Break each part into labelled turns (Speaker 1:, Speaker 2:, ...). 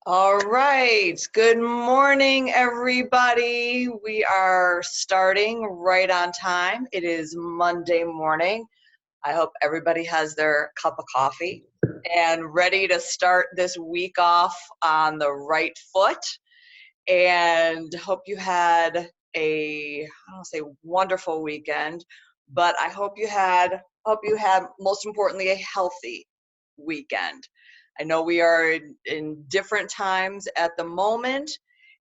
Speaker 1: All right. Good morning, everybody. We are starting right on time. It is Monday morning. I hope everybody has their cup of coffee and ready to start this week off on the right foot. And hope you had I don't want to say wonderful weekend, but I hope you had most importantly a healthy weekend. I know we are in different times at the moment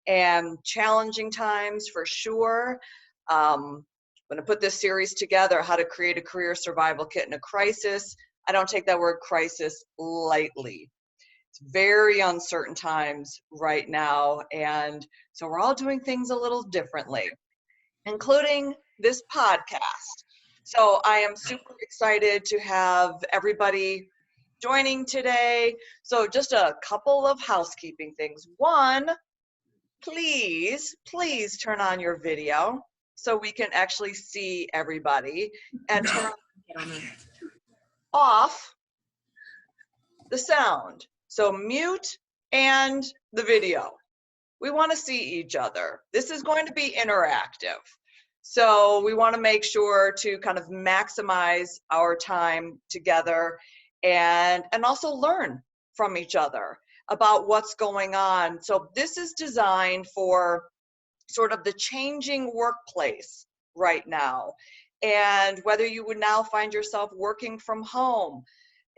Speaker 1: and challenging times for sure. I'm going to put this series together, How to Create a Career Survival Kit in a Crisis. I don't take that word crisis lightly. It's very uncertain times right now, and so we're all doing things a little differently, including this podcast. So I am super excited to have everybody joining today. So just a couple of housekeeping things. One, please turn on your video so we can actually see everybody, and turn off the sound. So mute and the video. We want to see each other. This is going to be interactive. So we want to make sure to kind of maximize our time together and also learn from each other about what's going on. So this is designed for sort of the changing workplace right now. And whether you would now find yourself working from home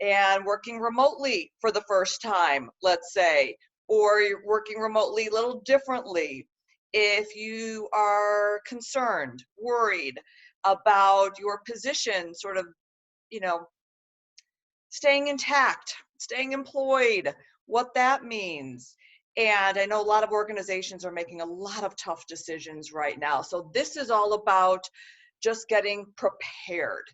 Speaker 1: and working remotely for the first time, let's say, or you're working remotely a little differently. If you are concerned, worried about your position, sort of, you know, staying intact, staying employed, what that means. And I know a lot of organizations are making a lot of tough decisions right now. So this is all about just getting prepared.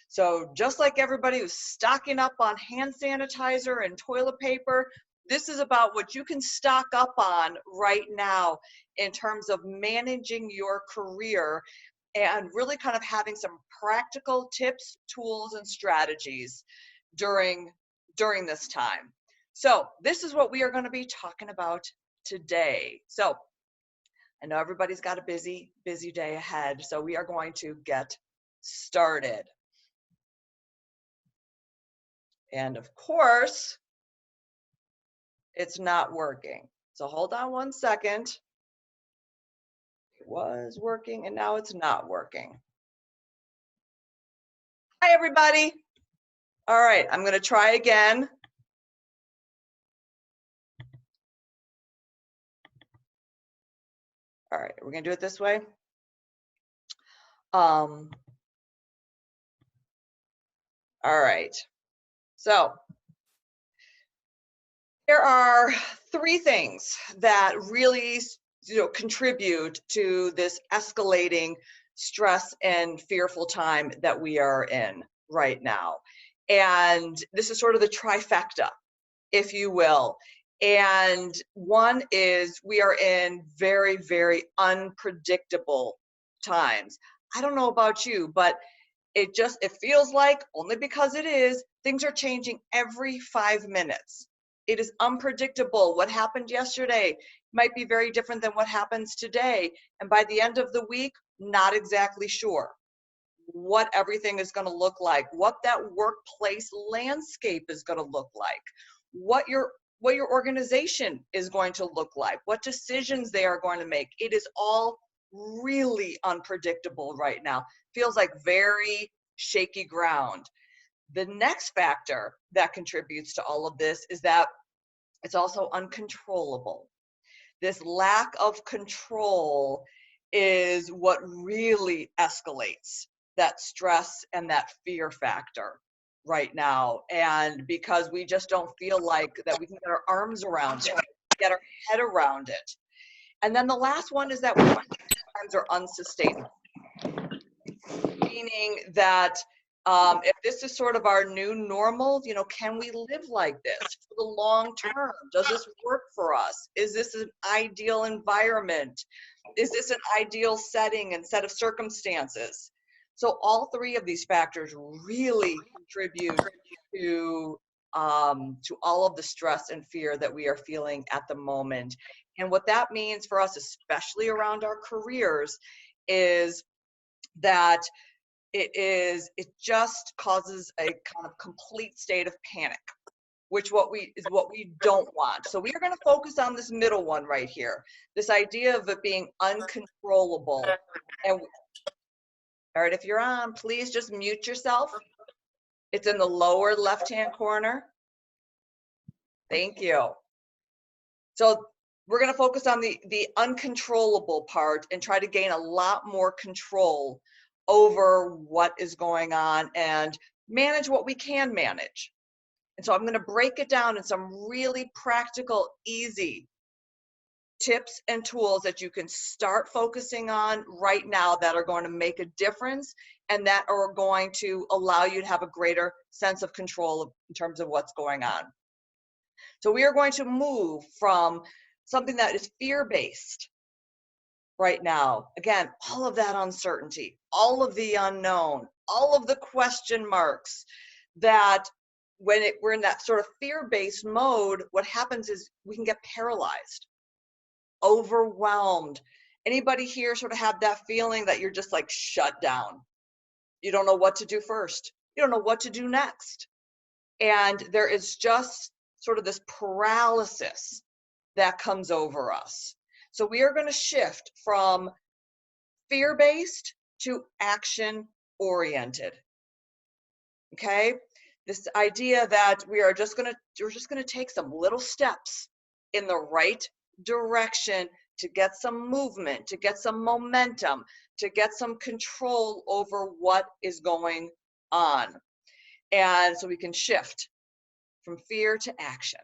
Speaker 1: So just like everybody who's stocking up on hand sanitizer and toilet paper, this is about what you can stock up on right now in terms of managing your career and really kind of having some practical tips, tools, and strategies during this time. So this is what we are going to be talking about today. So I know everybody's got a busy day ahead, so we are going to get started. And of course, it's not working. So hold on one second. It was working and now it's not working. Hi, everybody. All right, I'm going to try again. All right, we're going to do it this way. All right. So there are three things that really contribute to this escalating stress and fearful time that we are in right now. And this is sort of the trifecta, if you will. And one is we are in very, very unpredictable times. I don't know about you, but it feels like, only because it is, things are changing every 5 minutes. It is unpredictable. What happened yesterday might be very different than what happens today. And by the end of the week, not exactly sure what everything is going to look like, what that workplace landscape is going to look like, what your organization is going to look like, what decisions they are going to make. It is all really unpredictable right now. Feels like very shaky ground. The next factor that contributes to all of this is that it's also uncontrollable. This lack of control is what really escalates that stress and that fear factor right now. And because we just don't feel like that we can get our arms around it, get our head around it. And then the last one is that we find times are unsustainable, meaning that if this is sort of our new normal, can we live like this for the long term? Does this work for us? Is this an ideal environment? Is this an ideal setting and set of circumstances? So all three of these factors really contribute to to all of the stress and fear that we are feeling at the moment. And what that means for us, especially around our careers, is that it just causes a kind of complete state of panic, which is what we don't want. So we are going to focus on this middle one right here, this idea of it being uncontrollable. And all right, if you're on, please just mute yourself. It's in the lower left-hand corner. Thank you. So we're going to focus on the uncontrollable part and try to gain a lot more control over what is going on and manage what we can manage. And so I'm going to break it down in some really practical, easy tips and tools that you can start focusing on right now that are going to make a difference and that are going to allow you to have a greater sense of control in terms of what's going on. So we are going to move from something that is fear-based right now. Again, all of that uncertainty, all of the unknown, all of the question marks, that when we're in that sort of fear-based mode, what happens is we can get paralyzed, overwhelmed. Anybody here sort of have that feeling that you're just like shut down? You don't know what to do first. You don't know what to do next. And there is just sort of this paralysis that comes over us. So we are going to shift from fear-based to action-oriented. Okay? This idea that we're just going to take some little steps in the right direction to get some movement, to get some momentum, to get some control over what is going on. And so we can shift from fear to action.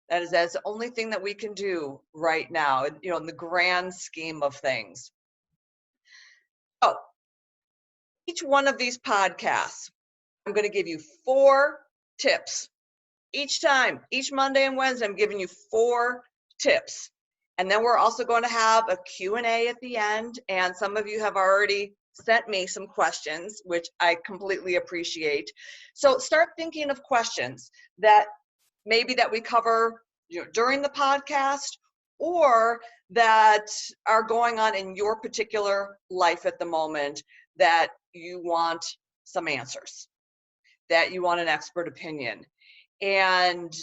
Speaker 1: That's the only thing that we can do right now, in the grand scheme of things. Oh, each one of these podcasts, I'm going to give you 4 tips. Each time, each Monday and Wednesday, I'm giving you 4 tips. And then we're also going to have a Q&A at the end. And some of you have already sent me some questions, which I completely appreciate. So start thinking of questions that maybe that we cover during the podcast, or that are going on in your particular life at the moment that you want some answers, that you want an expert opinion. And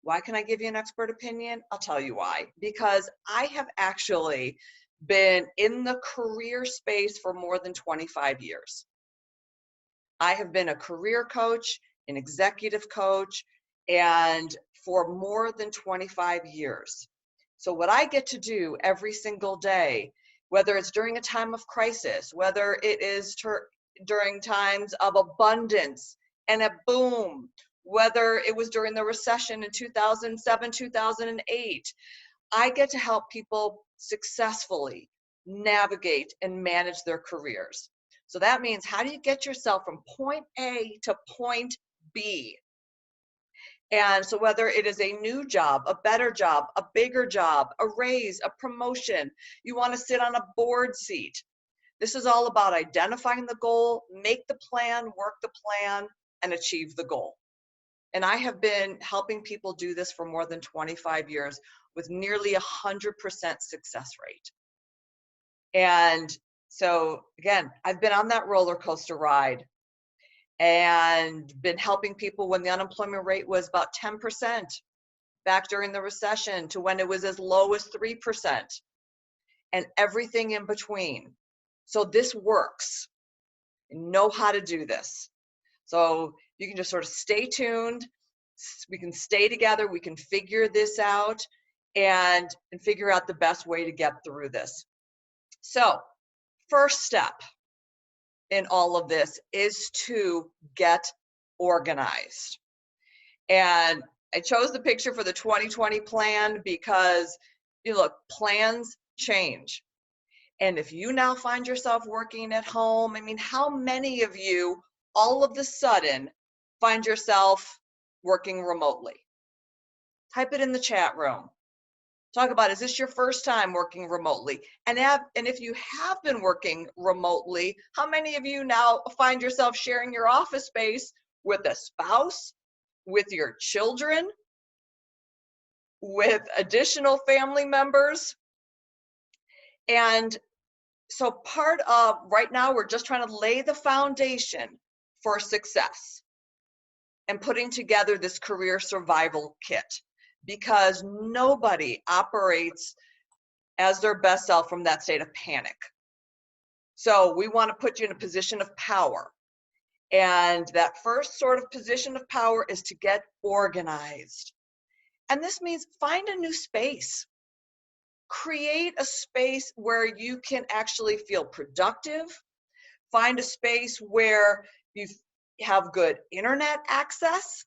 Speaker 1: why can I give you an expert opinion? I'll tell you why. Because I have actually been in the career space for more than 25 years. I have been a career coach, an executive coach, and for more than 25 years. So what I get to do every single day, whether it's during a time of crisis, whether it is during times of abundance and a boom, whether it was during the recession in 2007, 2008, I get to help people successfully navigate and manage their careers. So that means, how do you get yourself from point A to point B? And so whether it is a new job, a better job, a bigger job, a raise, a promotion, you want to sit on a board seat. This is all about identifying the goal, make the plan, work the plan, and achieve the goal. And I have been helping people do this for more than 25 years with nearly 100% success rate. And so again, I've been on that roller coaster ride and been helping people when the unemployment rate was about 10% back during the recession to when it was as low as 3% and everything in between. So this works. You know how to do this. So you can just sort of stay tuned. We can stay together. We can figure this out and figure out the best way to get through this. So first step in all of this is to get organized. And I chose the picture for the 2020 plan because, look, plans change. And if you now find yourself working at home, how many of you all of a sudden find yourself working remotely? Type it in the chat room. Talk about, is this your first time working remotely? And if you have been working remotely, how many of you now find yourself sharing your office space with a spouse, with your children, with additional family members. And so part of right now, we're just trying to lay the foundation for success and putting together this career survival kit, because nobody operates as their best self from that state of panic. So we want to put you in a position of power. And that first sort of position of power is to get organized. And this means find a new space. Create a space where you can actually feel productive. Find a space where you have good internet access,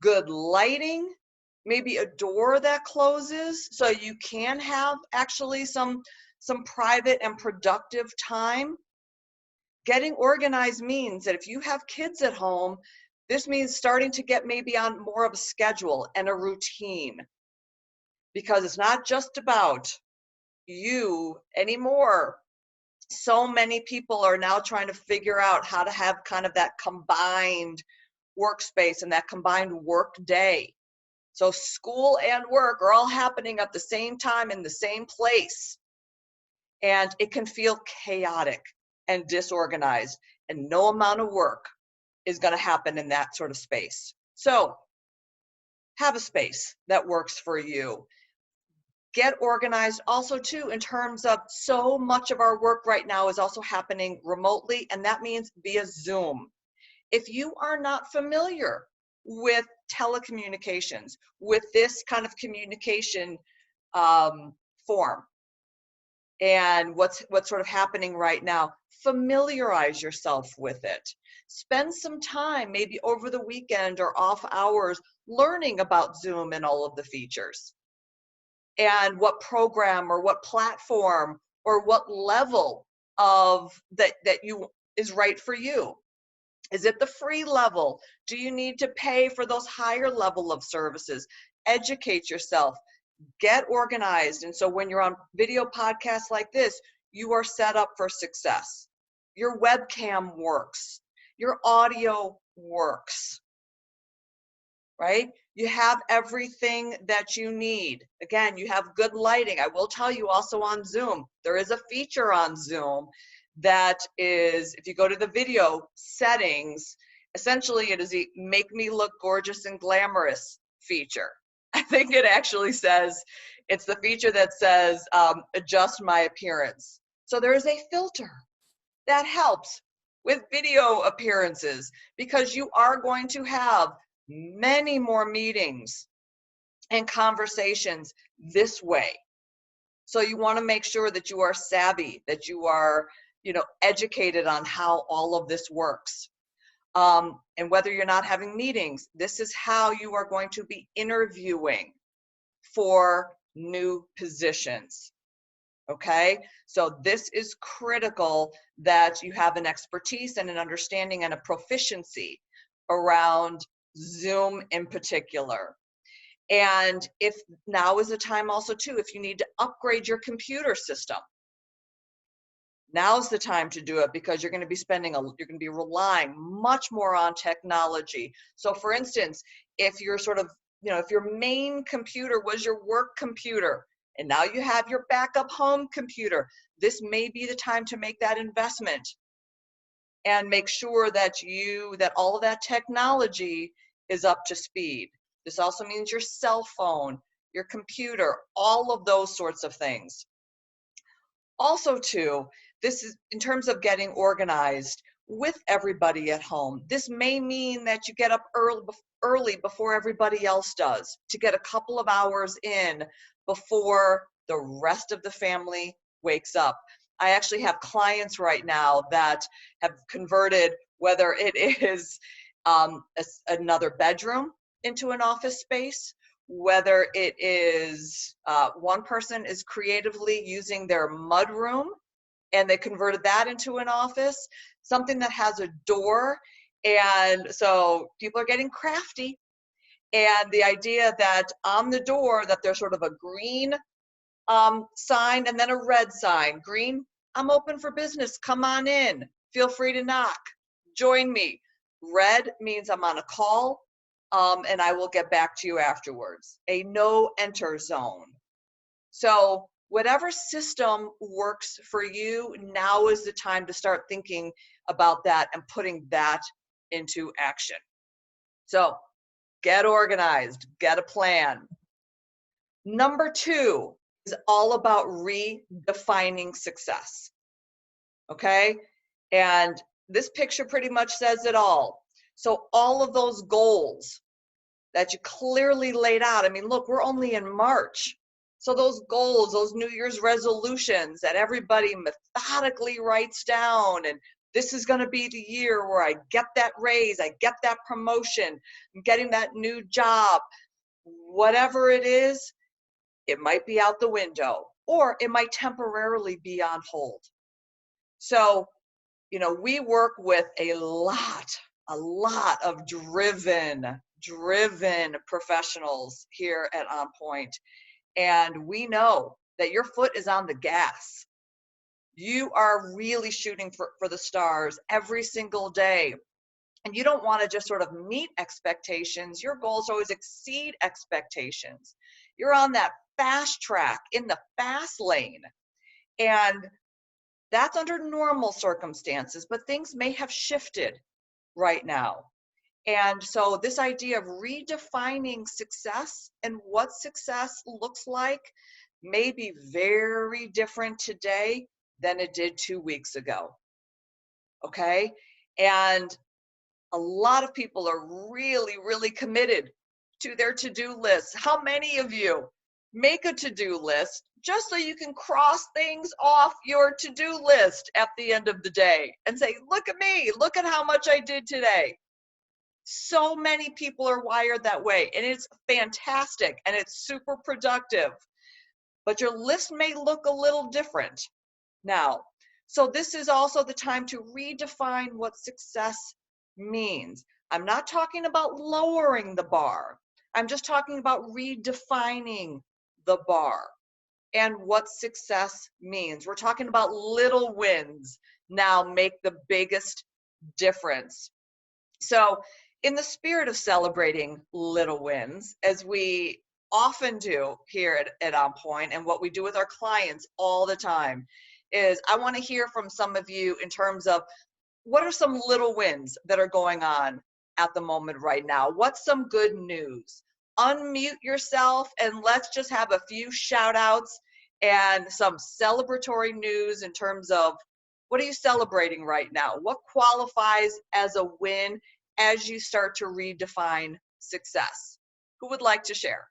Speaker 1: good lighting, maybe a door that closes so you can have actually some private and productive time. Getting organized means that if you have kids at home, this means starting to get maybe on more of a schedule and a routine, because it's not just about you anymore. So many people are now trying to figure out how to have kind of that combined workspace and that combined work day. So school and work are all happening at the same time in the same place. And it can feel chaotic and disorganized, and no amount of work is going to happen in that sort of space. So have a space that works for you. Get organized also too, in terms of so much of our work right now is also happening remotely, and that means via Zoom. If you are not familiar with telecommunications, with this kind of communication form, and what's sort of happening right now, familiarize yourself with it. Spend some time, maybe over the weekend or off hours, learning about Zoom and all of the features, and what program or what platform or what level of that you is right for you. Is it the free level? Do you need to pay for those higher level of services? Educate yourself, get organized. And so when you're on video podcasts like this, you are set up for success. Your webcam works, your audio works, right? You have everything that you need. Again, you have good lighting. I will tell you also on Zoom, there is a feature on Zoom that is, if you go to the video settings, essentially it is a make me look gorgeous and glamorous feature. I think it actually says, it's the feature that says adjust my appearance. So there is a filter that helps with video appearances, because you are going to have many more meetings and conversations this way. So you want to make sure that you are savvy, that you are, educated on how all of this works. And whether you're not having meetings, this is how you are going to be interviewing for new positions. Okay, so this is critical that you have an expertise and an understanding and a proficiency around Zoom in particular. And if now is the time also too, if you need to upgrade your computer system, now's the time to do it, because you're going to be you're going to be relying much more on technology. So for instance, if you're sort of, if your main computer was your work computer, and now you have your backup home computer, this may be the time to make that investment and make sure that all of that technology is up to speed. This also means your cell phone, your computer, all of those sorts of things. Also too, this is in terms of getting organized with everybody at home. This may mean that you get up early before everybody else does, to get a couple of hours in before the rest of the family wakes up. I actually have clients right now that have converted, whether it is another bedroom into an office space, whether it is one person is creatively using their mudroom and they converted that into an office, something that has a door. And so people are getting crafty. And the idea that on the door that there's sort of a green sign and then a red sign. Green, I'm open for business. Come on in. Feel free to knock. Join me. Red means I'm on a call. and I will get back to you afterwards. A no enter zone. So whatever system works for you, now is the time to start thinking about that and putting that into action. So get organized, get a plan. Number 2 is all about redefining success. Okay? And this picture pretty much says it all. So all of those goals that you clearly laid out, I mean, look, we're only in March. So those goals, those New Year's resolutions that everybody methodically writes down, and this is going to be the year where I get that raise, I get that promotion, I'm getting that new job, whatever it is, it might be out the window, or it might temporarily be on hold. So, you know, we work with a lot of driven professionals here at On Point. And we know that your foot is on the gas. You are really shooting for the stars every single day. And you don't want to just sort of meet expectations. Your goals always exceed expectations. You're on that fast track, in the fast lane. And that's under normal circumstances, but things may have shifted right now. And so this idea of redefining success and what success looks like may be very different today than it did 2 weeks ago. Okay? And a lot of people are really committed to their to-do lists. How many of you make a to-do list just so you can cross things off your to-do list at the end of the day and say, look at me, look at how much I did today? So many people are wired that way, and it's fantastic and it's super productive. But your list may look a little different now. So this is also the time to redefine what success means. I'm not talking about lowering the bar. I'm just talking about redefining the bar and what success means. We're talking about little wins now make the biggest difference. So in the spirit of celebrating little wins, as we often do here at On Point, and what we do with our clients all the time, is I want to hear from some of you in terms of what are some little wins that are going on at the moment right now? What's some good news? Unmute yourself and let's just have a few shout outs and some celebratory news in terms of what are you celebrating right now? What qualifies as a win as you start to redefine success? Who would like to share?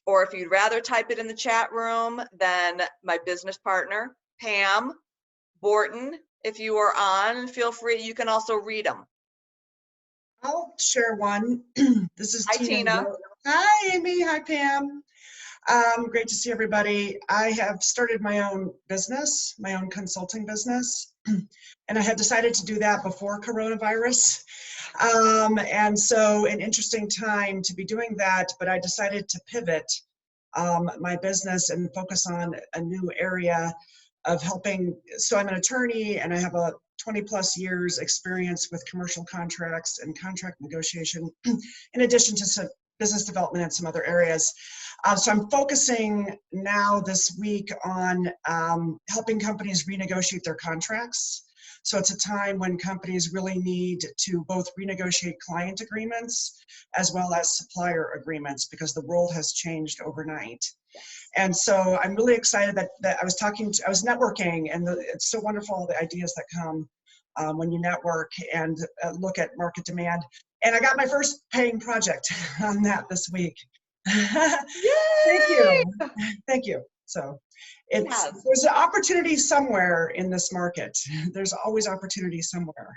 Speaker 1: Or if you'd rather type it in the chat room, then my business partner, Pam Borton, if you are on, feel free. You can also read them.
Speaker 2: I'll share one. This is
Speaker 1: Hi, Tina.
Speaker 2: Hi, Amy. Hi, Pam. Great to see everybody. I have started my own business, my own consulting business, and I had decided to do that before coronavirus. And so an interesting time to be doing that, but I decided to pivot my business and focus on a new area of helping. So I'm an attorney and I have a 20 plus years experience with commercial contracts and contract negotiation, in addition to some business development and some other areas. So I'm focusing now this week on helping companies renegotiate their contracts. So it's a time when companies really need to both renegotiate client agreements as well as supplier agreements, because the world has changed overnight. And so I'm really excited that I was networking, and it's so wonderful, the ideas that come when you network and look at market demand. And I got my first paying project on that this week. Thank you. Thank you. So there's an opportunity somewhere in this market. There's always opportunity somewhere.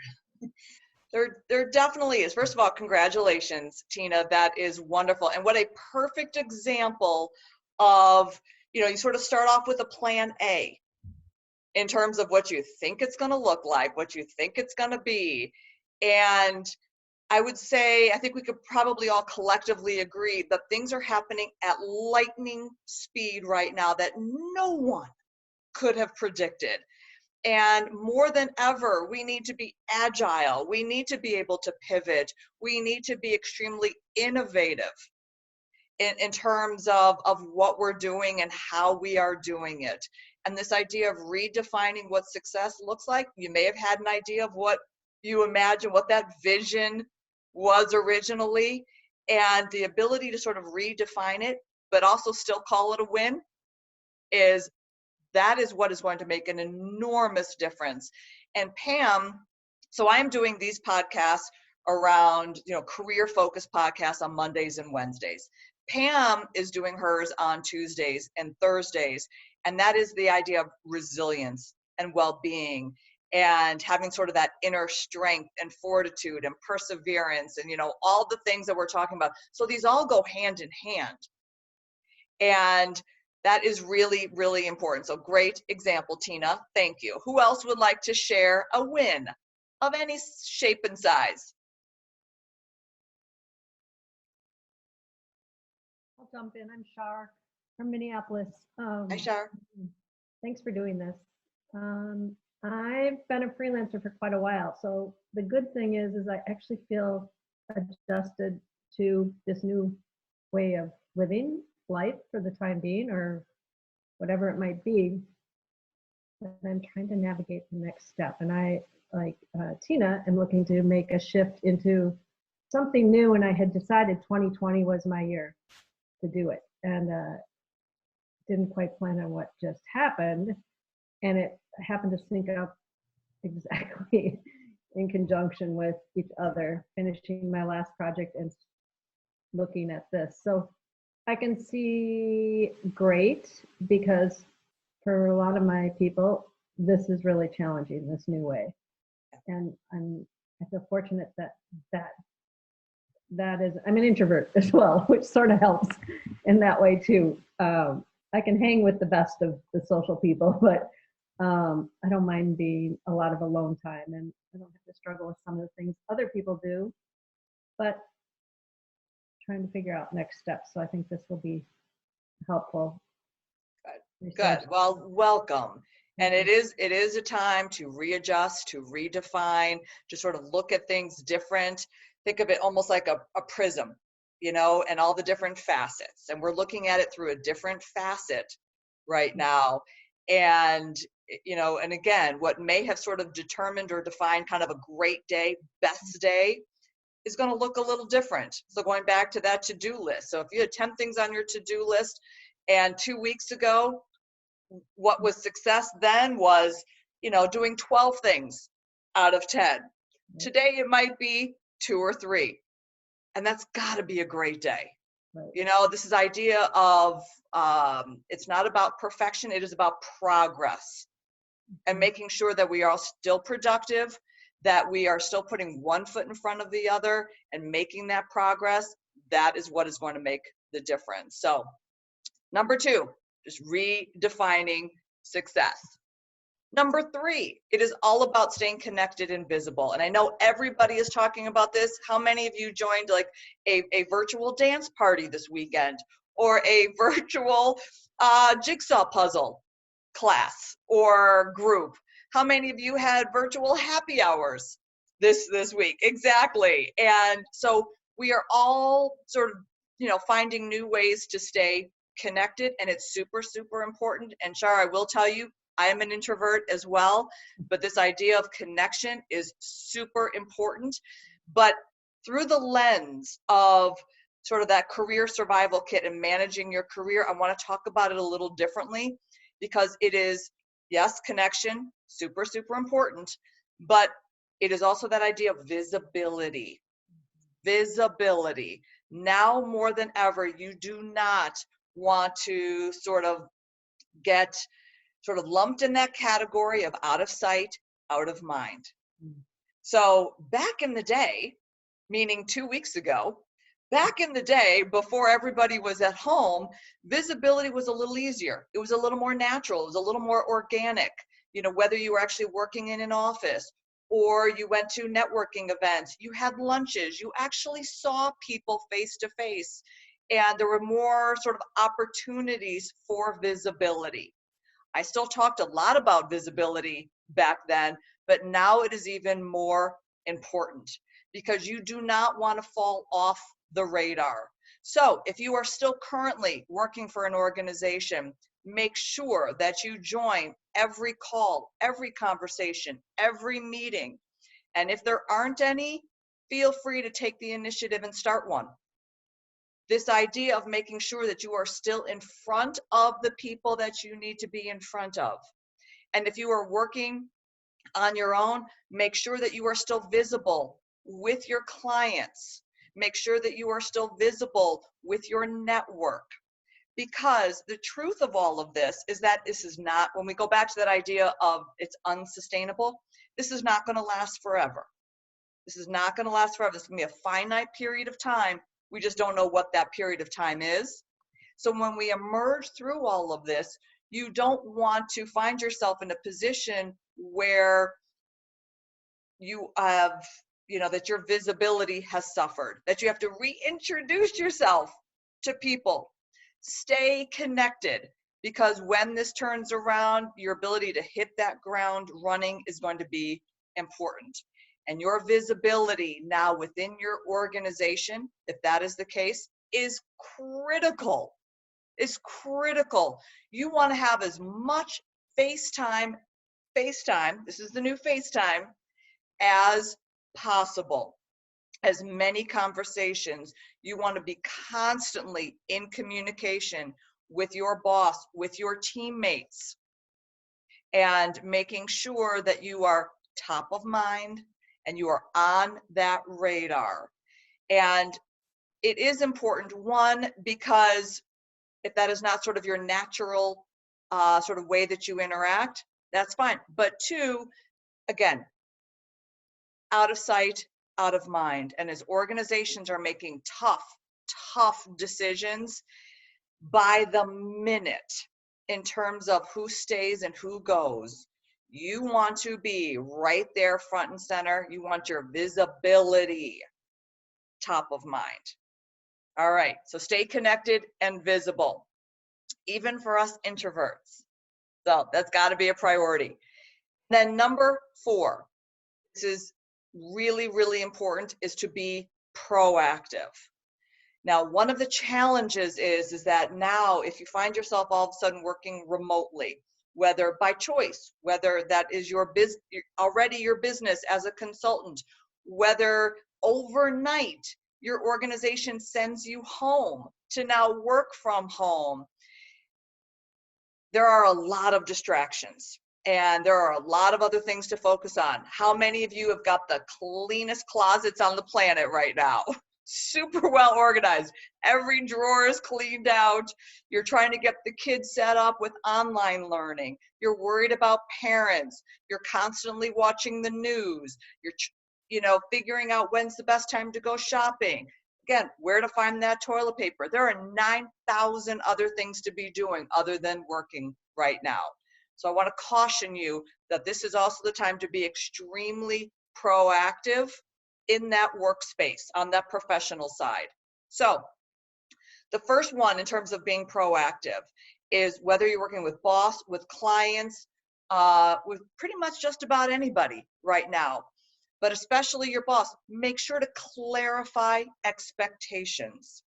Speaker 1: There definitely is. First of all, congratulations, Tina. That is wonderful. And what a perfect example of, you sort of start off with a plan A in terms of what you think it's going to look like, what you think it's going to be. And I would say, I think we could probably all collectively agree that things are happening at lightning speed right now that no one could have predicted. And more than ever, we need to be agile. We need to be able to pivot. We need to be extremely innovative in terms of what we're doing and how we are doing it. And this idea of redefining what success looks like, you may have had an idea of what you imagine, what that vision was originally, and the ability to sort of redefine it, but also still call it a win, that is what is going to make an enormous difference. And Pam, so I'm doing these podcasts around, career focused podcasts on Mondays and Wednesdays. Pam is doing hers on Tuesdays and Thursdays. And that is the idea of resilience and well-being and having sort of that inner strength and fortitude and perseverance and, all the things that we're talking about. So these all go hand in hand. And that is really, really important. So great example, Tina. Thank you. Who else would like to share a win of any shape and size?
Speaker 3: I'll jump in. I'm Shar from Minneapolis.
Speaker 1: Hi, Shar.
Speaker 3: Thanks for doing this. I've been a freelancer for quite a while. So the good thing is I actually feel adjusted to this new way of living life for the time being, or whatever it might be. But I'm trying to navigate the next step. And I, like Tina, am looking to make a shift into something new. And I had decided 2020 was my year to do it. And didn't quite plan on what just happened. And it happened to sync up exactly in conjunction with each other, finishing my last project and looking at this. So I can see great, because for a lot of my people, this is really challenging, this new way. And I feel fortunate that is, I'm an introvert as well, which sort of helps in that way too. I can hang with the best of the social people, but I don't mind being a lot of alone time, and I don't have to struggle with some of the things other people do, but trying to figure out next steps. So I think this will be helpful.
Speaker 1: Good. Well, welcome. And it is a time to readjust, to redefine, to sort of look at things different. Think of it almost like a prism, and all the different facets. And we're looking at it through a different facet right now. And, and again, what may have sort of determined or defined kind of a great day, best day, is going to look a little different. So going back to that to-do list. So if you had 10 things on your to-do list, and 2 weeks ago, what was success then was, doing 12 things out of 10. Today, it might be 2 or 3. And that's got to be a great day.
Speaker 3: Right.
Speaker 1: This is idea of, it's not about perfection. It is about progress and making sure that we are still productive, that we are still putting one foot in front of the other and making that progress. That is what is going to make the difference. So number 2, just redefining success. Number 3, it is all about staying connected and visible. And I know everybody is talking about this. How many of you joined like a virtual dance party this weekend, or a virtual jigsaw puzzle class or group? How many of you had virtual happy hours this week? Exactly. And so we are all sort of, finding new ways to stay connected, and it's super, super important. And Shar, I will tell you, I am an introvert as well, but this idea of connection is super important. But through the lens of sort of that career survival kit and managing your career, I want to talk about it a little differently, because it is, yes, connection, super, super important, but it is also that idea of visibility. Visibility. Now more than ever, you do not want to sort of get sort of lumped in that category of out of sight, out of mind. So back in the day, meaning 2 weeks ago, back in the day before everybody was at home, visibility was a little easier. It was a little more natural. It was a little more organic. Whether you were actually working in an office or you went to networking events, you had lunches, you actually saw people face to face, and there were more sort of opportunities for visibility. I still talked a lot about visibility back then, but now it is even more important because you do not want to fall off the radar. So if you are still currently working for an organization, make sure that you join every call, every conversation, every meeting. And if there aren't any, feel free to take the initiative and start one. This idea of making sure that you are still in front of the people that you need to be in front of. And if you are working on your own, make sure that you are still visible with your clients. Make sure that you are still visible with your network. Because the truth of all of this is that this is not, when we go back to that idea of it's unsustainable, this is not going to last forever. This is not going to last forever. This is going to be a finite period of time. We just don't know what that period of time is. So when we emerge through all of this, you don't want to find yourself in a position where you have, that your visibility has suffered, that you have to reintroduce yourself to people. Stay connected, because when this turns around, your ability to hit that ground running is going to be important. And your visibility now within your organization, if that is the case, is critical. Is critical. You want to have as much FaceTime, this is the new FaceTime, as possible. As many conversations. You want to be constantly in communication with your boss, with your teammates, and making sure that you are top of mind and you are on that radar. And it is important, one, because if that is not sort of your natural sort of way that you interact, that's fine. But two, again, out of sight, out of mind. And as organizations are making tough decisions by the minute in terms of who stays and who goes, you want to be right there front and center. You want your visibility top of mind. All right, so stay connected and visible, even for us introverts. So that's got to be a priority. Then number 4, this is really, really important, is to be proactive. Now, one of the challenges is that now if you find yourself all of a sudden working remotely, whether by choice, whether that is your already your business as a consultant, whether overnight your organization sends you home to now work from home, there are a lot of distractions. And there are a lot of other things to focus on. How many of you have got the cleanest closets on the planet right now? Super well organized. Every drawer is cleaned out. You're trying to get the kids set up with online learning. You're worried about parents. You're constantly watching the news. You're, figuring out when's the best time to go shopping. Again, where to find that toilet paper. There are 9,000 other things to be doing other than working right now. So I want to caution you that this is also the time to be extremely proactive in that workspace on that professional side. So the first one in terms of being proactive is whether you're working with boss, with clients, with pretty much just about anybody right now, but especially your boss, make sure to clarify expectations.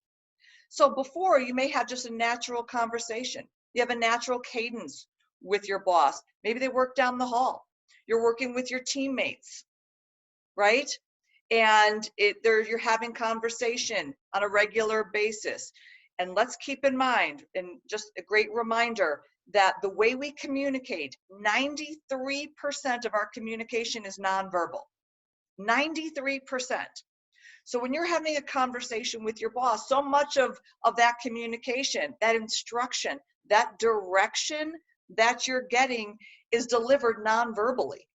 Speaker 1: So before, you may have just a natural conversation. You have a natural cadence with your boss. Maybe they work down the hall. You're working with your teammates, right? And you're having conversation on a regular basis. And let's keep in mind, and just a great reminder, that the way we communicate, 93% of our communication is nonverbal. 93%. So when you're having a conversation with your boss, so much of that communication, that instruction, that direction that you're getting is delivered non-verbally,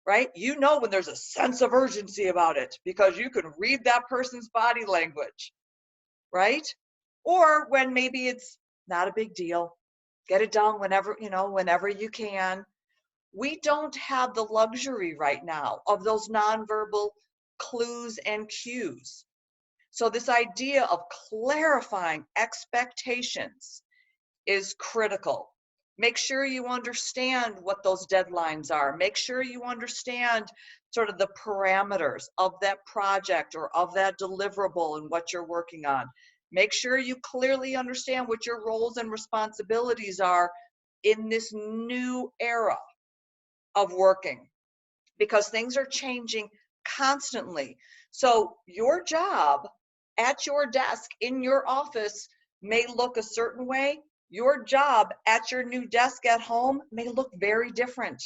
Speaker 1: right? You know when there's a sense of urgency about it because you can read that person's body language, right? Or when maybe it's not a big deal, get it done whenever you can. We don't have the luxury right now of those nonverbal clues and cues. So this idea of clarifying expectations is critical. Make sure you understand what those deadlines are. Make sure you understand sort of the parameters of that project or of that deliverable and what you're working on. Make sure you clearly understand what your roles and responsibilities are in this new era of working, because things are changing constantly. So your job at your desk in your office may look a certain way. Your job at your new desk at home may look very different.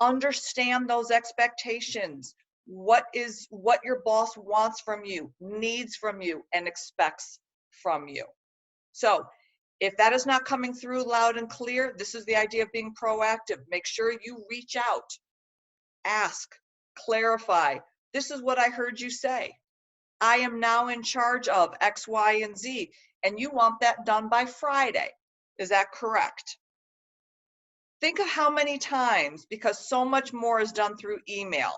Speaker 1: Understand those expectations. What your boss wants from you, needs from you, and expects from you. So if that is not coming through loud and clear, this is the idea of being proactive. Make sure you reach out, ask, clarify. This is what I heard you say. I am now in charge of X, Y, and Z, and you want that done by Friday. Is that correct? Think of how many times, because so much more is done through email,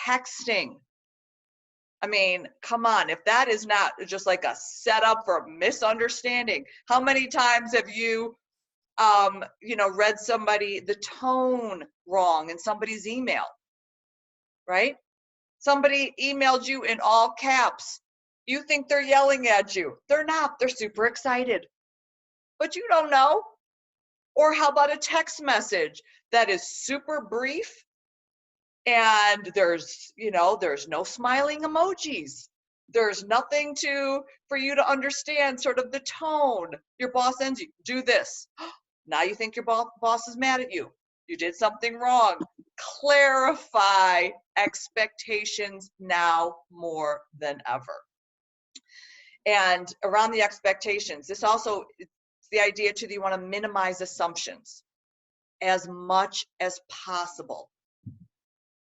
Speaker 1: texting. I mean, come on, if that is not just like a setup for misunderstanding, how many times have you, read the tone wrong in somebody's email, right? Somebody emailed you in all caps. You think they're yelling at you. They're not. They're super excited. But you don't know. Or how about a text message that is super brief and there's no smiling emojis. There's nothing for you to understand sort of the tone. Your boss sends you, do this. Now you think your boss is mad at you. You did something wrong. Clarify expectations now more than ever. And around the expectations, it's the idea too that you want to minimize assumptions as much as possible.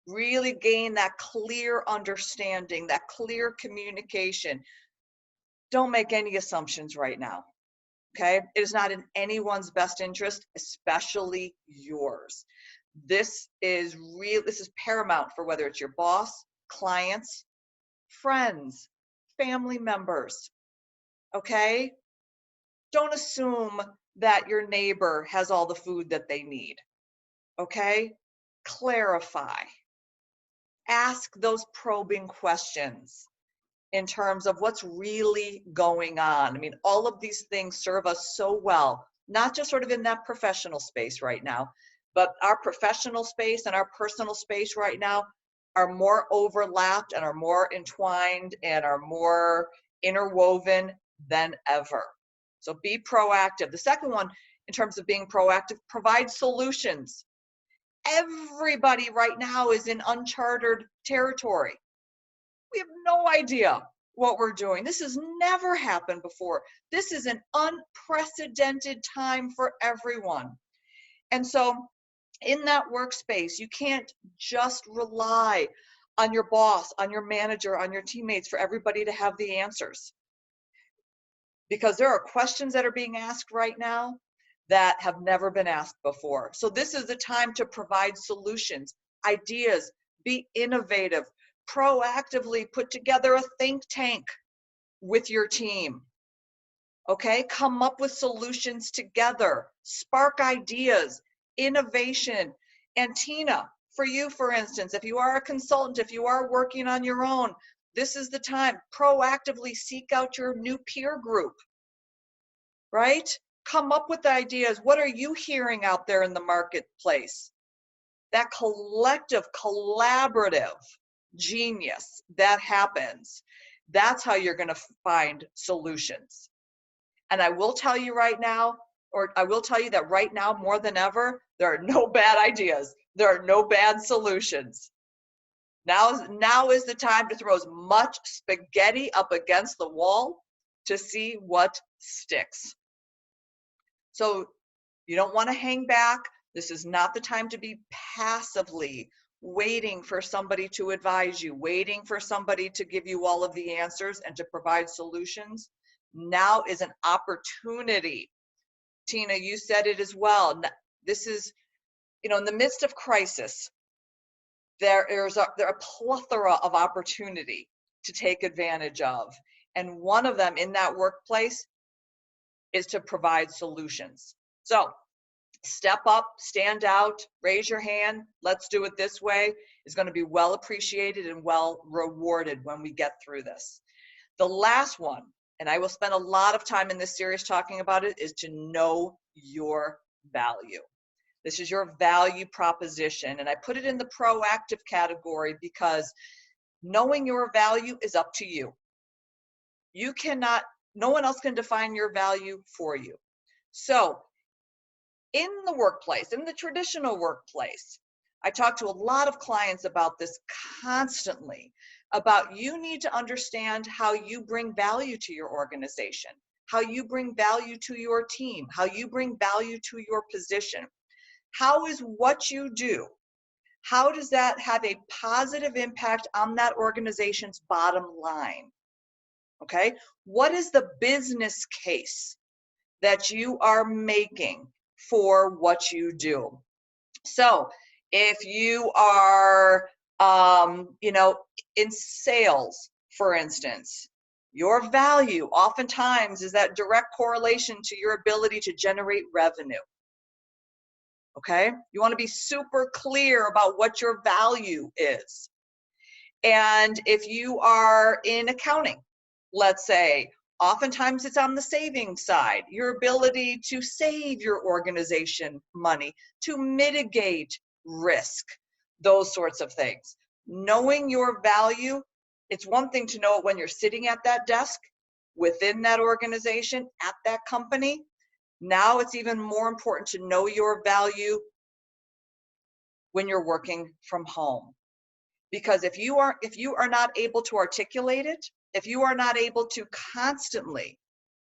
Speaker 1: Really gain that clear understanding, that clear communication. Don't make any assumptions right now. Okay? It is not in anyone's best interest, especially yours. This is paramount for whether it's your boss, clients, friends, family members. Okay? Don't assume that your neighbor has all the food that they need. Okay? Clarify. Ask those probing questions in terms of what's really going on. I mean, all of these things serve us so well, not just sort of in that professional space right now, but our professional space and our personal space right now are more overlapped and are more entwined and are more interwoven than ever. So be proactive. The second one, in terms of being proactive, provide solutions. Everybody right now is in uncharted territory. We have no idea what we're doing. This has never happened before. This is an unprecedented time for everyone. And so in that workspace, you can't just rely on your boss, on your manager, on your teammates for everybody to have the answers. Because there are questions that are being asked right now that have never been asked before. So this is the time to provide solutions, ideas, be innovative, proactively put together a think tank with your team. Okay, come up with solutions together, spark ideas, innovation. And Tina, for you, for instance, if you are a consultant, if you are working on your own, this is the time. Proactively seek out your new peer group, right? Come up with ideas. What are you hearing out there in the marketplace? That collective, collaborative genius that happens, that's how you're going to find solutions. And I will tell you right now, or I will tell you that right now more than ever, there are no bad ideas. There are no bad solutions. Now is the time to throw as much spaghetti up against the wall to see what sticks. So you don't want to hang back. This is not the time to be passively waiting for somebody to advise you, waiting for somebody to give you all of the answers and to provide solutions. Now is an opportunity. Tina, you said it as well. This is, in the midst of crisis, there are a plethora of opportunity to take advantage of. And one of them in that workplace is to provide solutions. So step up, stand out, raise your hand, let's do it this way is going to be well appreciated and well rewarded when we get through this. The last one, and I will spend a lot of time in this series talking about it, is to know your value. This is your value proposition, and I put it in the proactive category because knowing your value is up to you. You cannot, no one else can define your value for you. So in the workplace, in the traditional workplace, I talk to a lot of clients about this constantly, about you need to understand how you bring value to your organization, how you bring value to your team, how you bring value to your position. How is what you do, how does that have a positive impact on that organization's bottom line? Okay, what is the business case that you are making for what you do? So if you are, in sales, for instance, your value oftentimes is that direct correlation to your ability to generate revenue. Okay, you want to be super clear about what your value is. And if you are in accounting, let's say, oftentimes it's on the saving side, your ability to save your organization money, to mitigate risk, those sorts of things. Knowing your value, it's one thing to know it when you're sitting at that desk within that organization, at that company. Now it's even more important to know your value when you're working from home. Because if you are not able to articulate it, if you are not able to constantly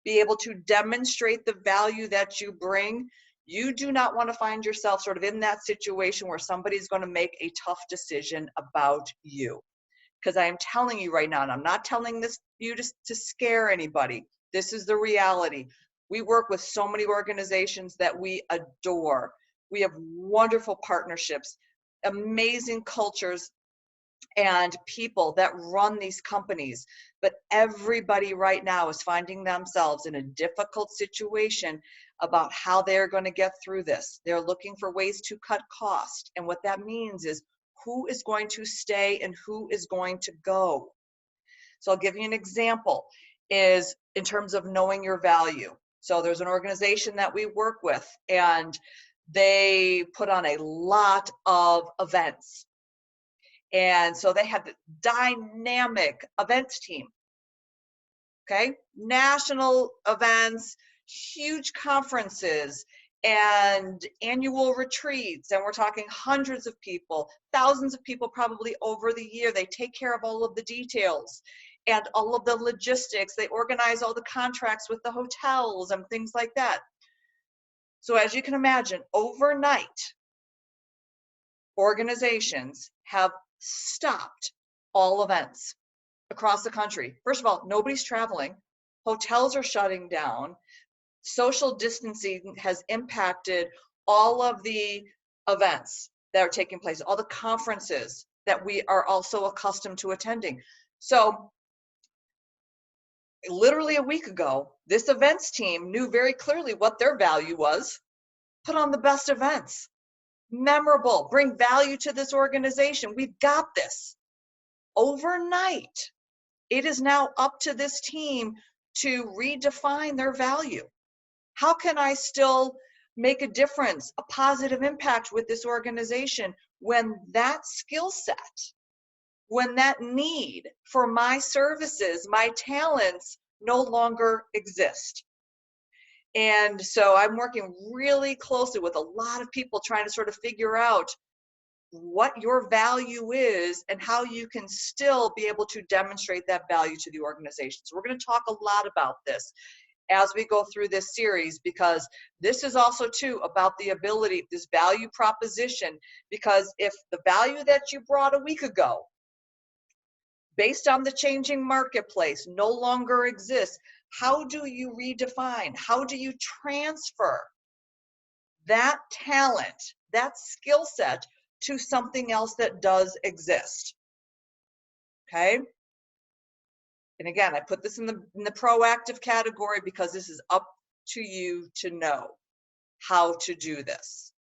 Speaker 1: be able to demonstrate the value that you bring, you do not want to find yourself sort of in that situation where somebody's going to make a tough decision about you. Because I am telling you right now, and I'm not telling this you to scare anybody. This is the reality. We work with so many organizations that we adore. We have wonderful partnerships, amazing cultures, and people that run these companies. But everybody right now is finding themselves in a difficult situation about how they're going to get through this. They're looking for ways to cut cost. And what that means is who is going to stay and who is going to go. So I'll give you an example is in terms of knowing your value. So there's an organization that we work with, and they put on a lot of events. And so they have the dynamic events team, okay? National events, huge conferences, and annual retreats. And we're talking hundreds of people, thousands of people probably over the year. They take care of all of the details and all of the logistics. They organize all the contracts with the hotels and things like that. So as you can imagine, overnight, organizations have stopped all events across the country. First of all, nobody's traveling. Hotels are shutting down. Social distancing has impacted all of the events that are taking place, all the conferences that we are also accustomed to attending. So literally a week ago, this events team knew very clearly what their value was. Put on the best events. Memorable, bring value to this organization. We've got this. Overnight, it is now up to this team to redefine their value. How can I still make a difference, a positive impact with this organization when that skill set, when that need for my services, my talents no longer exist? And so I'm working really closely with a lot of people trying to sort of figure out what your value is and how you can still be able to demonstrate that value to the organization. So we're going to talk a lot about this as we go through this series, because this is also too about the ability, this value proposition, because if the value that you brought a week ago, based on the changing marketplace, no longer exists, how do you redefine? How do you transfer that talent, that skill set to something else that does exist? Okay. And again, I put this in the proactive category because this is up to you to know. how to do this,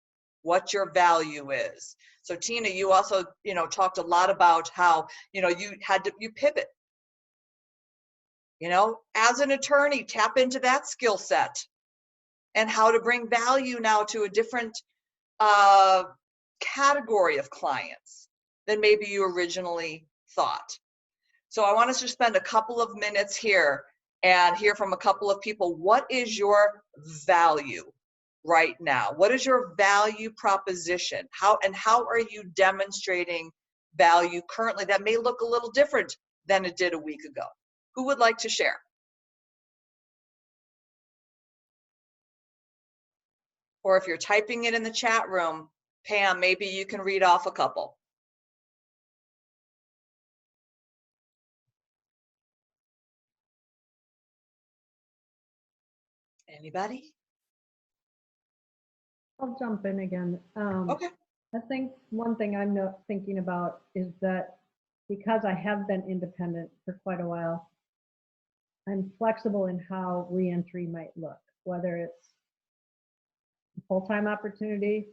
Speaker 1: what your value is. So Tina, you also, talked a lot about how, you pivot. As an attorney, tap into that skill set and how to bring value now to a different category of clients than maybe you originally thought. So I want us to spend a couple of minutes here and hear from a couple of people. What is your value right now? What is your value proposition? How are you demonstrating value currently that may look a little different than it did a week ago? Who would like to share? Or if you're typing it in the chat room, Pam, maybe you can read off a couple. Anybody?
Speaker 3: I'll jump in again.
Speaker 1: Okay.
Speaker 3: I think one thing I'm thinking about is that because I have been independent for quite a while, I'm flexible in how reentry might look, whether it's a full-time opportunity,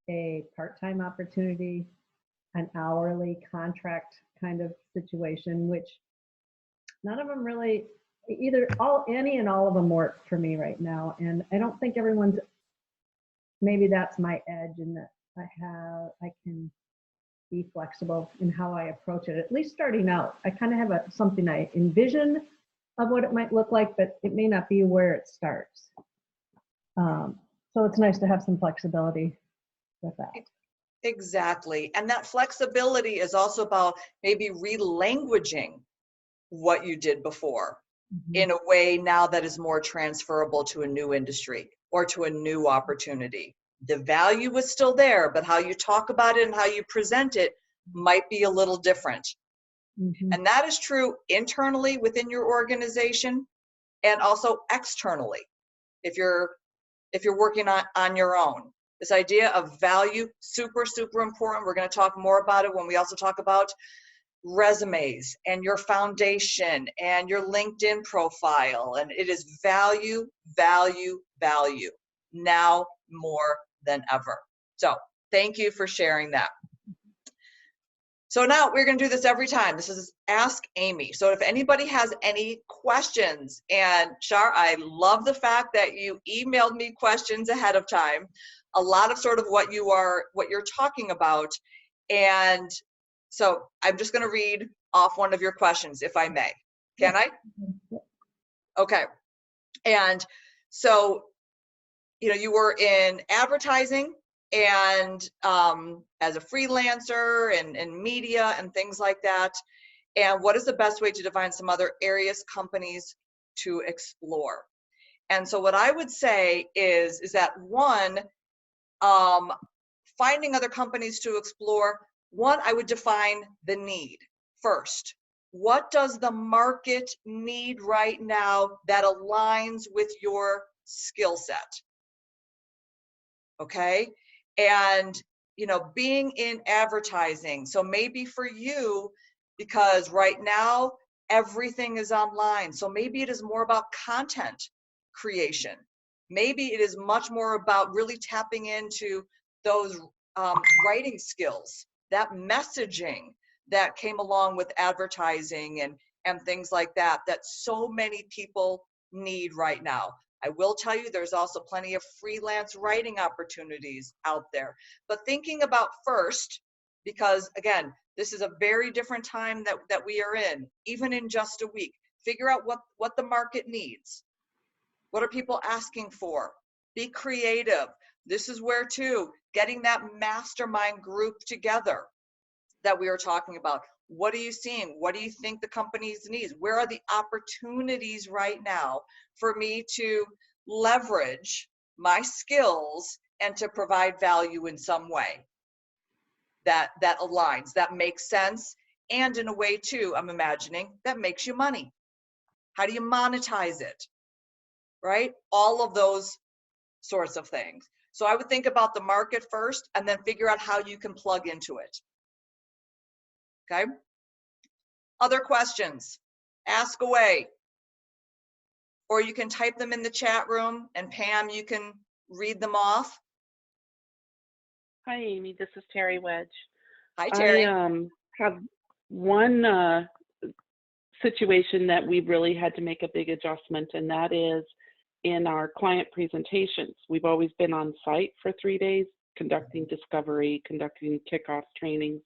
Speaker 3: a part-time opportunity, an hourly contract kind of situation, which none of them really, any and all of them work for me right now. And I don't think maybe that's my edge in that I can be flexible in how I approach it, at least starting out. I kind of have something I envision of what it might look like, but it may not be where it starts. So it's nice to have some flexibility with that.
Speaker 1: Exactly. And that flexibility is also about maybe relanguaging what you did before in a way now that is more transferable to a new industry or to a new opportunity. The value is still there, but how you talk about it and how you present it might be a little different. And that is true internally within your organization and also externally if you're working on your own. This idea of value, super, super important. We're going to talk more about it when we also talk about resumes and your foundation and your LinkedIn profile. And it is value, value, value, now more than ever. So thank you for sharing that. So now we're going to do this every time. This is Ask Amy. So if anybody has any questions, and Shar, I love the fact that you emailed me questions ahead of time, a lot of sort of what you're talking about. And so I'm just going to read off one of your questions, if I may. Can I? Okay. And so, you were in advertising and as a freelancer and media and things like that. And what is the best way to define some other areas, companies to explore? And so what I would say is that one, finding other companies to explore, one, I would define the need first. What does the market need right now that aligns with your skill set? Okay. And, being in advertising. So maybe for you, because right now everything is online. So maybe it is more about content creation. Maybe it is much more about really tapping into those writing skills, that messaging that came along with advertising and things like that so many people need right now. I will tell you there's also plenty of freelance writing opportunities out there. But thinking about first, because again, this is a very different time that we are in, even in just a week. Figure out what the market needs. What are people asking for? Be creative. This is where too, getting that mastermind group together that we are talking about. What are you seeing? What do you think the company's needs? Where are the opportunities right now for me to leverage my skills and to provide value in some way that aligns, that makes sense, and in a way too, I'm imagining, that makes you money? How do you monetize it? Right? All of those sorts of things. So I would think about the market first and then figure out how you can plug into it. Okay. Other questions? Ask away. Or you can type them in the chat room, and Pam, you can read them off?
Speaker 4: Hi, Amy. This is Terry Wedge.
Speaker 1: Hi, Terry.
Speaker 4: I have one situation that we've really had to make a big adjustment, and that is in our client presentations. We've always been on site for 3 days, conducting discovery, conducting kickoff trainings,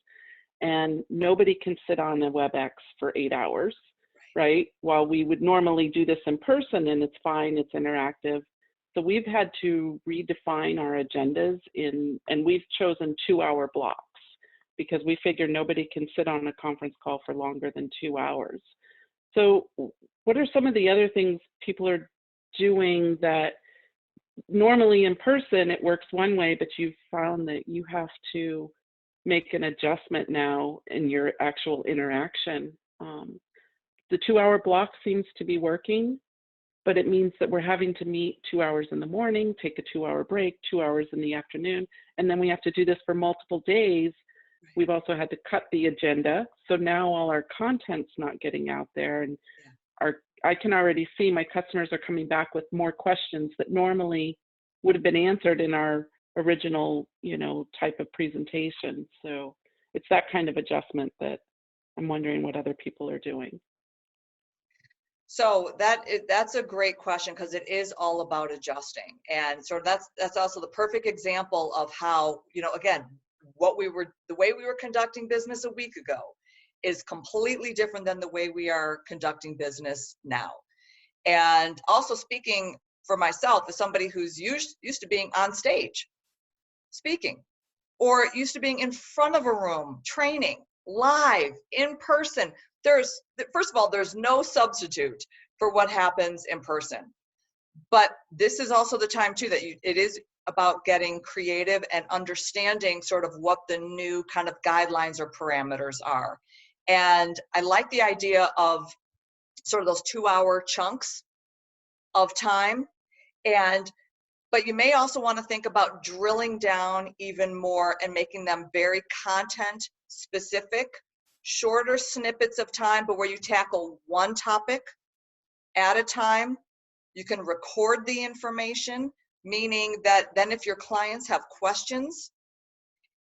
Speaker 4: and nobody can sit on a WebEx for 8 hours, right? While we would normally do this in person, and it's fine, it's interactive. So we've had to redefine our agendas and we've chosen 2-hour blocks because we figure nobody can sit on a conference call for longer than 2 hours. So what are some of the other things people are doing that normally in person it works one way, but you've found that you have to make an adjustment now in your actual interaction? The 2-hour block seems to be working, but it means that we're having to meet 2 hours in the morning, take a 2-hour break, 2 hours in the afternoon, and then we have to do this for multiple days. We've also had to cut the agenda, so now all our content's not getting out there, and I can already see my customers are coming back with more questions that normally would have been answered in our original, type of presentation. So it's that kind of adjustment that I'm wondering what other people are doing.
Speaker 1: So that's a great question, because it is all about adjusting. And so that's also the perfect example of how, again, the way we were conducting business a week ago is completely different than the way we are conducting business now. And also, speaking for myself as somebody who's used to being on stage speaking, or used to being in front of a room training live in person, first of all, there's no substitute for what happens in person. But this is also the time too that it is about getting creative and understanding sort of what the new kind of guidelines or parameters are. And I like the idea of sort of those 2-hour chunks of time. But you may also want to think about drilling down even more and making them very content specific, shorter snippets of time, but where you tackle one topic at a time. You can record the information, meaning that then if your clients have questions,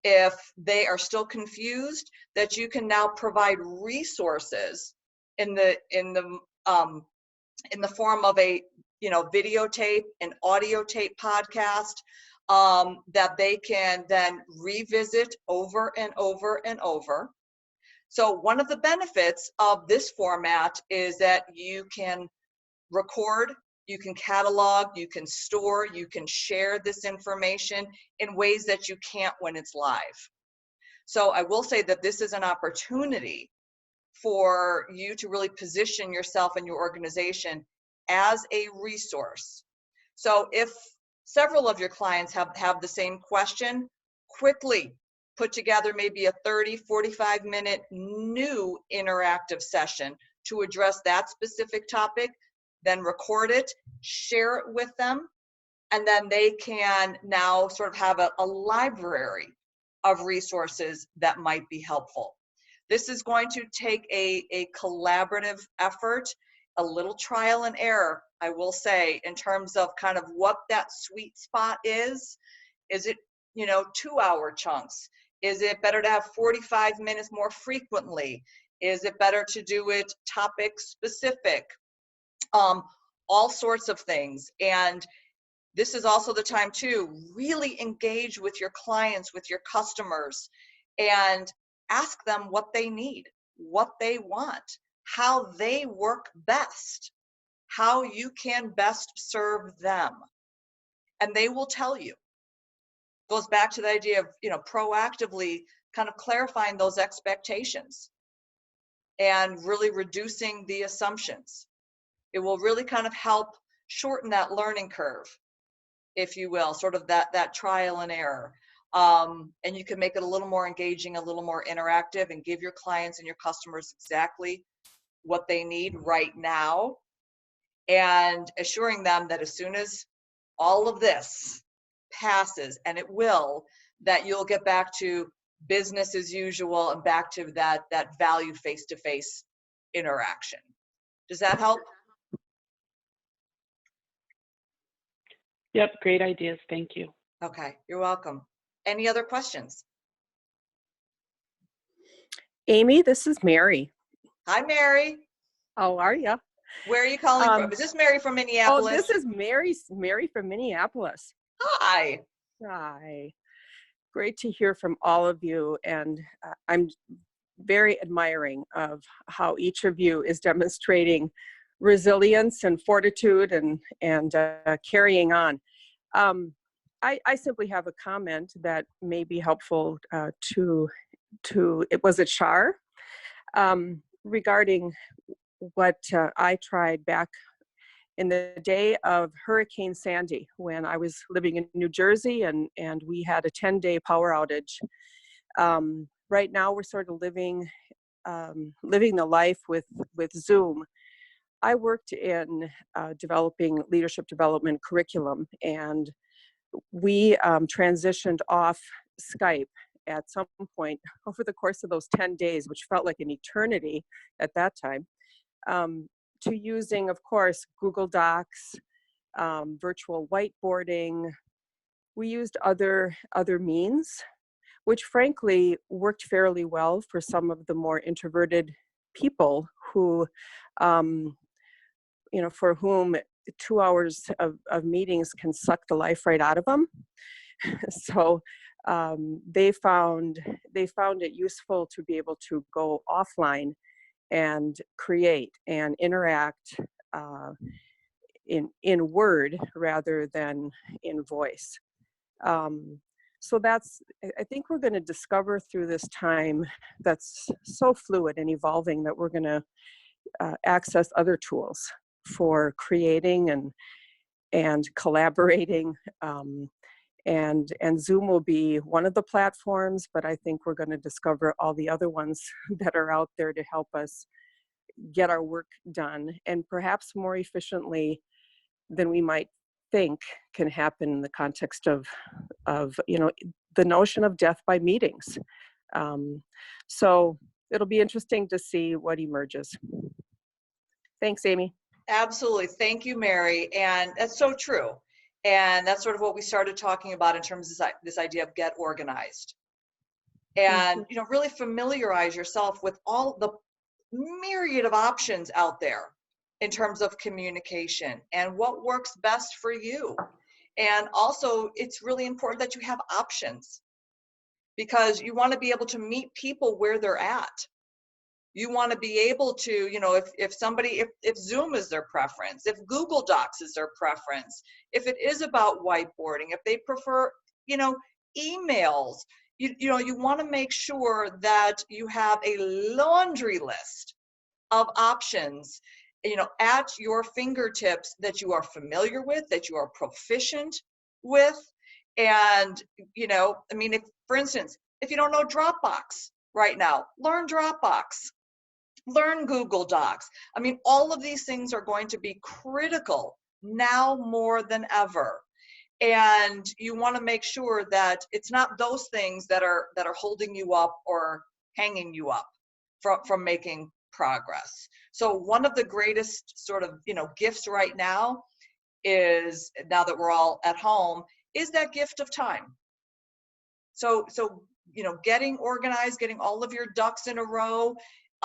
Speaker 1: if they are still confused, that you can now provide resources in the form of a videotape, an audio tape podcast, that they can then revisit over and over and over. So one of the benefits of this format is that you can record, you can catalog, you can store, you can share this information in ways that you can't when it's live. So I will say that this is an opportunity for you to really position yourself and your organization as a resource. So if several of your clients have the same question, quickly put together maybe a 30-45 minute new interactive session to address that specific topic, then record it, share it with them, and then they can now sort of have a library of resources that might be helpful. This is going to take a collaborative effort, a little trial and error, I will say, in terms of kind of what that sweet spot is. Is it, 2-hour chunks? Is it better to have 45 minutes more frequently? Is it better to do it topic specific? All sorts of things. And this is also the time to really engage with your clients, with your customers, and ask them what they need, what they want, how they work best, how you can best serve them. And they will tell you. Goes back to the idea of, proactively kind of clarifying those expectations and really reducing the assumptions. It will really kind of help shorten that learning curve, if you will, sort of that trial and error. And you can make it a little more engaging, a little more interactive, and give your clients and your customers exactly what they need right now, and assuring them that as soon as all of this passes, and it will, that you'll get back to business as usual and back to that value face-to-face interaction. Does that help?
Speaker 4: Yep, great ideas. Thank you.
Speaker 1: Okay, you're welcome. Any other questions?
Speaker 5: Amy, this is Mary.
Speaker 1: Hi, Mary.
Speaker 5: How are you?
Speaker 1: Where are you calling from? Is this Mary from
Speaker 5: Oh,
Speaker 1: Minneapolis?
Speaker 5: this is Mary from Minneapolis.
Speaker 1: Hi.
Speaker 5: Hi. Great to hear from all of you. And I'm very admiring of how each of you is demonstrating resilience and fortitude and carrying on. I simply have a comment that may be helpful to it was a Char regarding what I tried back in the day of Hurricane Sandy when I was living in New Jersey and we had a 10-day power outage. Right now we're sort of living the life with Zoom. I worked in developing leadership development curriculum, and we transitioned off Skype at some point over the course of those 10 days, which felt like an eternity at that time, to using, of course, Google Docs, virtual whiteboarding. We used other means, which frankly worked fairly well for some of the more introverted people who, for whom 2 hours of meetings can suck the life right out of them. So they found it useful to be able to go offline and create and interact in word rather than in voice. So I think we're going to discover through this time that's so fluid and evolving that we're going to access other tools for creating and collaborating. And Zoom will be one of the platforms, but I think we're going to discover all the other ones that are out there to help us get our work done, and perhaps more efficiently than we might think can happen in the context of the notion of death by meetings. So it'll be interesting to see what emerges. Thanks, Amy.
Speaker 1: Absolutely. Thank you, Mary. And that's so true. And that's sort of what we started talking about in terms of this idea of get organized. And, really familiarize yourself with all the myriad of options out there in terms of communication and what works best for you. And also, it's really important that you have options, because you want to be able to meet people where they're at. You want to be able to, if Zoom is their preference, if Google Docs is their preference, if it is about whiteboarding, if they prefer, emails, you want to make sure that you have a laundry list of options, at your fingertips that you are familiar with, that you are proficient with. And, for instance, if you don't know Dropbox right now, learn Dropbox. Learn Google Docs. All of these things are going to be critical now more than ever. And you want to make sure that it's not those things that are holding you up or hanging you up from making progress. So one of the greatest sort of, gifts right now is, now that we're all at home, is that gift of time. So getting organized, getting all of your ducks in a row,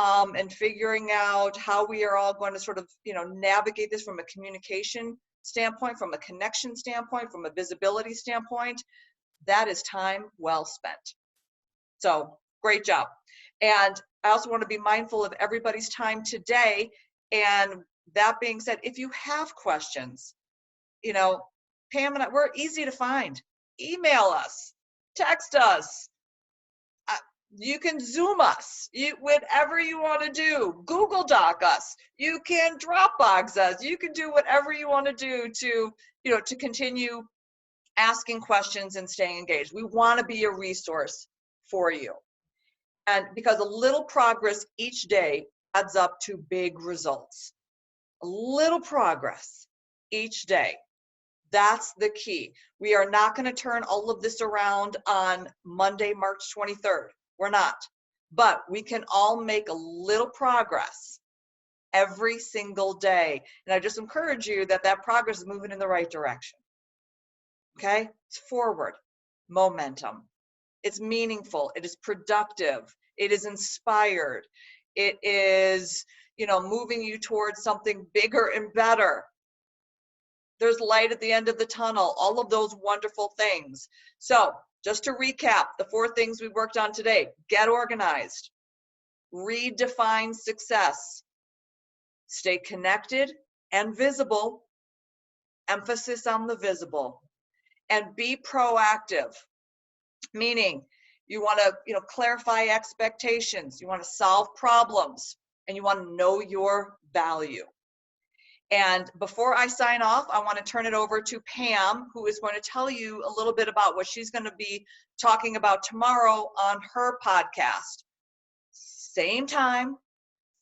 Speaker 1: and figuring out how we are all going to sort of, navigate this from a communication standpoint, from a connection standpoint, from a visibility standpoint, that is time well spent. So great job. And I also want to be mindful of everybody's time today. And that being said, if you have questions, Pam and I, we're easy to find. Email us, text us. You can Zoom us, whatever you want to do. Google Doc us. You can Dropbox us. You can do whatever you want to do to continue asking questions and staying engaged. We want to be a resource for you. And because a little progress each day adds up to big results. A little progress each day. That's the key. We are not going to turn all of this around on Monday, March 23rd. We're not. But we can all make a little progress every single day. And I just encourage you that progress is moving in the right direction. Okay? It's forward momentum. It's meaningful. It is productive. It is inspired. It is, moving you towards something bigger and better. There's light at the end of the tunnel, all of those wonderful things. So just to recap, the 4 things we worked on today: get organized, redefine success, stay connected and visible, emphasis on the visible, and be proactive, meaning you want to, clarify expectations, you want to solve problems, and you want to know your value. And before I sign off, I want to turn it over to Pam, who is going to tell you a little bit about what she's going to be talking about tomorrow on her podcast. Same time,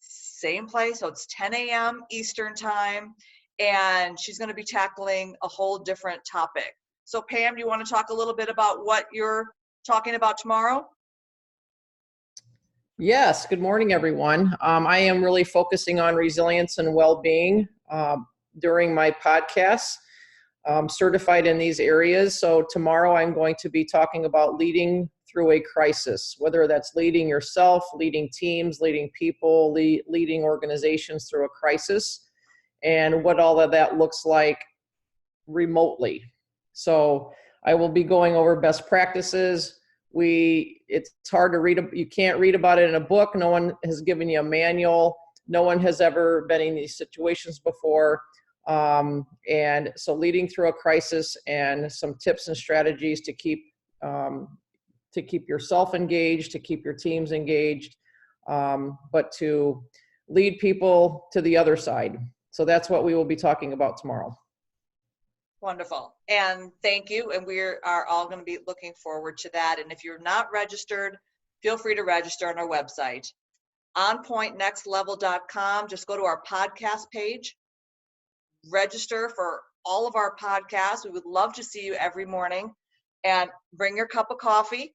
Speaker 1: same place. So it's 10 a.m. Eastern time. And she's going to be tackling a whole different topic. So Pam, do you want to talk a little bit about what you're talking about tomorrow?
Speaker 6: Yes, good morning, everyone. I am really focusing on resilience and well-being during my podcasts. I'm certified in these areas. So tomorrow I'm going to be talking about leading through a crisis, whether that's leading yourself, leading teams, leading people, leading organizations through a crisis, and what all of that looks like remotely. So I will be going over best practices. It's hard to read. You can't read about it in a book. No one has given you a manual. No one has ever been in these situations before. And so leading through a crisis and some tips and strategies to keep yourself engaged, to keep your teams engaged, but to lead people to the other side. So that's what we will be talking about tomorrow.
Speaker 1: Wonderful. And thank you. And we are all going to be looking forward to that. And if you're not registered, feel free to register on our website, onpointnextlevel.com. Just go to our podcast page, register for all of our podcasts. We would love to see you every morning, and bring your cup of coffee.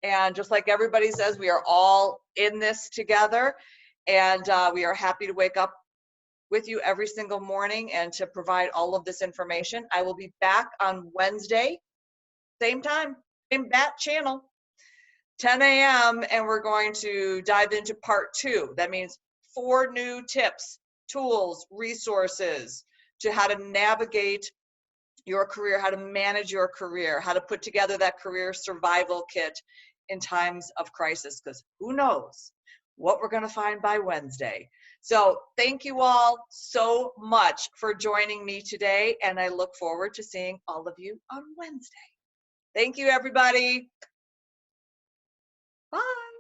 Speaker 1: And just like everybody says, we are all in this together, and we are happy to wake up with you every single morning and to provide all of this information. I will be back on Wednesday, same time, same bat channel, 10 a.m. And we're going to dive into part 2. That means 4 new tips, tools, resources to how to navigate your career, how to manage your career, how to put together that career survival kit in times of crisis, because who knows what we're going to find by Wednesday. So thank you all so much for joining me today, and I look forward to seeing all of you on Wednesday. Thank you, everybody. Bye.